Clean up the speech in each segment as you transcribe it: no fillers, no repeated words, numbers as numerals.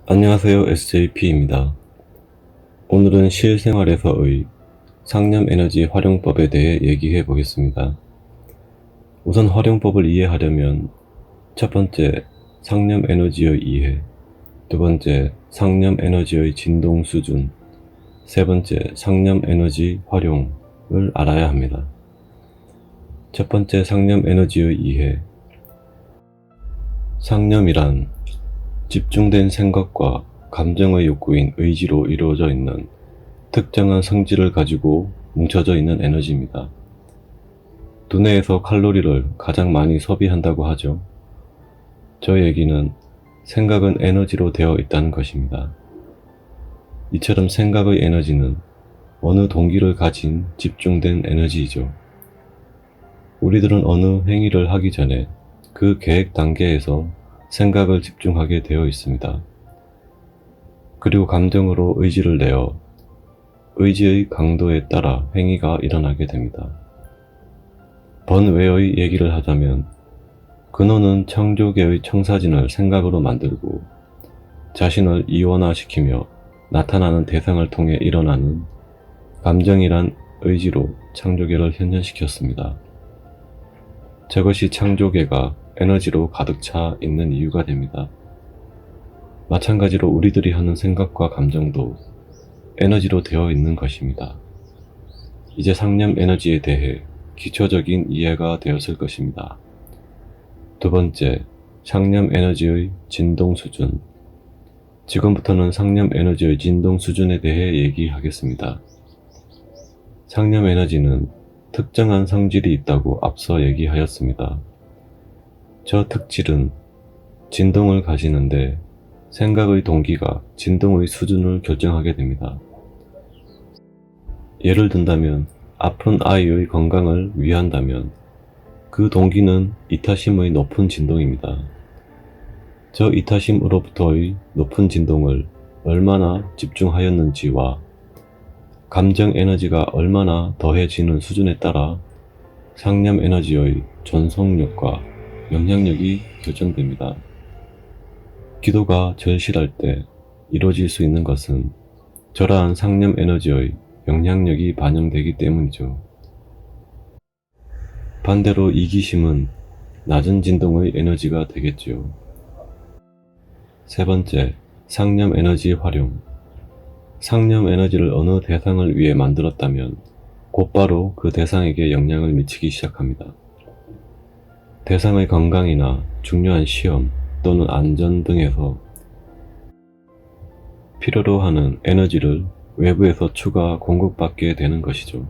안녕하세요. SJP입니다. 오늘은 실생활에서의 상념에너지 활용법에 대해 얘기해 보겠습니다. 우선 활용법을 이해하려면 첫 번째, 상념에너지의 이해, 두 번째, 상념에너지의 진동 수준, 세 번째, 상념에너지 활용을 알아야 합니다. 첫 번째, 상념에너지의 이해. 상념이란 집중된 생각과 감정의 욕구인 의지로 이루어져 있는 특정한 성질을 가지고 뭉쳐져 있는 에너지입니다. 두뇌에서 칼로리를 가장 많이 소비한다고 하죠. 저 얘기는 생각은 에너지로 되어 있다는 것입니다. 이처럼 생각의 에너지는 어느 동기를 가진 집중된 에너지이죠. 우리들은 어느 행위를 하기 전에 그 계획 단계에서 생각을 집중하게 되어 있습니다. 그리고 감정으로 의지를 내어 의지의 강도에 따라 행위가 일어나게 됩니다. 번외의 얘기를 하자면 근원은 창조계의 청사진을 생각으로 만들고 자신을 이원화시키며 나타나는 대상을 통해 일어나는 감정이란 의지로 창조계를 현현시켰습니다. 저것이 창조계가 에너지로 가득 차 있는 이유가 됩니다. 마찬가지로 우리들이 하는 생각과 감정도 에너지로 되어 있는 것입니다. 이제 상념 에너지에 대해 기초적인 이해가 되었을 것입니다. 두 번째, 상념 에너지의 진동 수준. 지금부터는 상념 에너지의 진동 수준에 대해 얘기하겠습니다. 상념 에너지는 특정한 성질이 있다고 앞서 얘기하였습니다. 저 특질은 진동을 가지는데 생각의 동기가 진동의 수준을 결정하게 됩니다. 예를 든다면 아픈 아이의 건강을 위한다면 그 동기는 이타심의 높은 진동입니다. 저 이타심으로부터의 높은 진동을 얼마나 집중하였는지와 감정 에너지가 얼마나 더해지는 수준에 따라 상념 에너지의 전속력과 영향력이 결정됩니다. 기도가 절실할 때 이루어질 수 있는 것은 저러한 상념 에너지의 영향력이 반영되기 때문이죠. 반대로 이기심은 낮은 진동의 에너지가 되겠지요. 세 번째, 상념 에너지 활용. 상념 에너지를 어느 대상을 위해 만들었다면 곧바로 그 대상에게 영향을 미치기 시작합니다. 대상의 건강이나 중요한 시험 또는 안전 등에서 필요로 하는 에너지를 외부에서 추가 공급받게 되는 것이죠.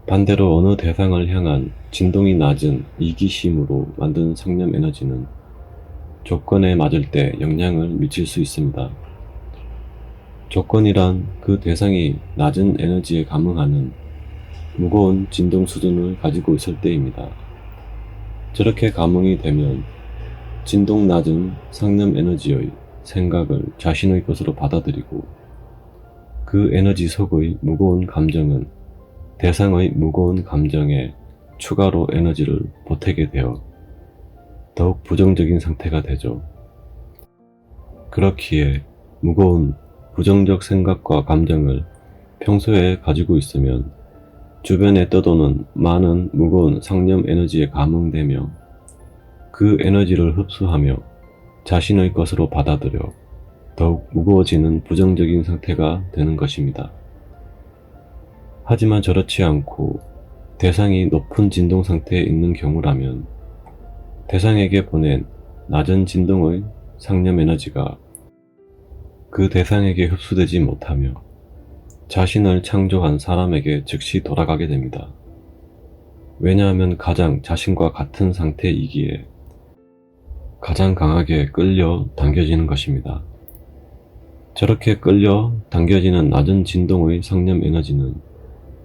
반대로 어느 대상을 향한 진동이 낮은 이기심으로 만든 상념 에너지는 조건에 맞을 때 영향을 미칠 수 있습니다. 조건이란 그 대상이 낮은 에너지에 감응하는 무거운 진동 수준을 가지고 있을 때입니다. 저렇게 감응이 되면 진동 낮은 상념 에너지의 생각을 자신의 것으로 받아들이고 그 에너지 속의 무거운 감정은 대상의 무거운 감정에 추가로 에너지를 보태게 되어 더욱 부정적인 상태가 되죠. 그렇기에 무거운 부정적 생각과 감정을 평소에 가지고 있으면 주변에 떠도는 많은 무거운 상념 에너지에 감응되며 그 에너지를 흡수하며 자신의 것으로 받아들여 더욱 무거워지는 부정적인 상태가 되는 것입니다. 하지만 저렇지 않고 대상이 높은 진동 상태에 있는 경우라면 대상에게 보낸 낮은 진동의 상념 에너지가 그 대상에게 흡수되지 못하며 자신을 창조한 사람에게 즉시 돌아가게 됩니다. 왜냐하면 가장 자신과 같은 상태이기에 가장 강하게 끌려 당겨지는 것입니다. 저렇게 끌려 당겨지는 낮은 진동의 상념 에너지는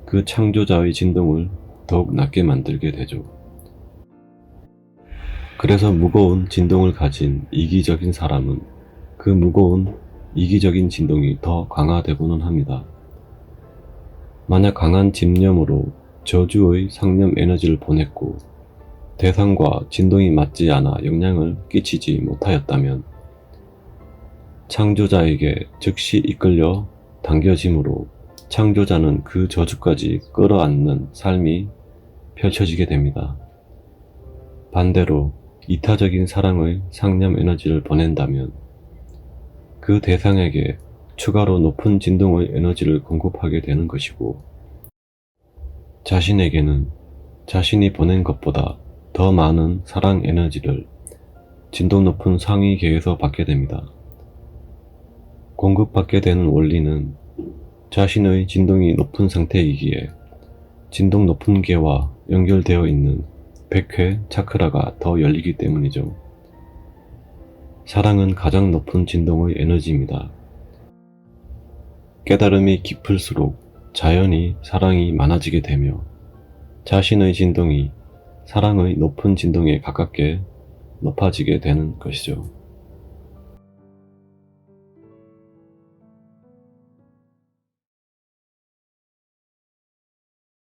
그 창조자의 진동을 더욱 낮게 만들게 되죠. 그래서 무거운 진동을 가진 이기적인 사람은 그 무거운 이기적인 진동이 더 강화되고는 합니다. 만약 강한 집념으로 저주의 상념 에너지를 보냈고 대상과 진동이 맞지 않아 영향을 끼치지 못하였다면 창조자에게 즉시 이끌려 당겨짐으로 창조자는 그 저주까지 끌어안는 삶이 펼쳐지게 됩니다. 반대로 이타적인 사랑의 상념 에너지를 보낸다면 그 대상에게 추가로 높은 진동의 에너지를 공급하게 되는 것이고, 자신에게는 자신이 보낸 것보다 더 많은 사랑 에너지를 진동 높은 상위계에서 받게 됩니다. 공급받게 되는 원리는 자신의 진동이 높은 상태이기에 진동 높은 계와 연결되어 있는 백회 차크라가 더 열리기 때문이죠. 사랑은 가장 높은 진동의 에너지입니다. 깨달음이 깊을수록 자연히 사랑이 많아지게 되며 자신의 진동이 사랑의 높은 진동에 가깝게 높아지게 되는 것이죠.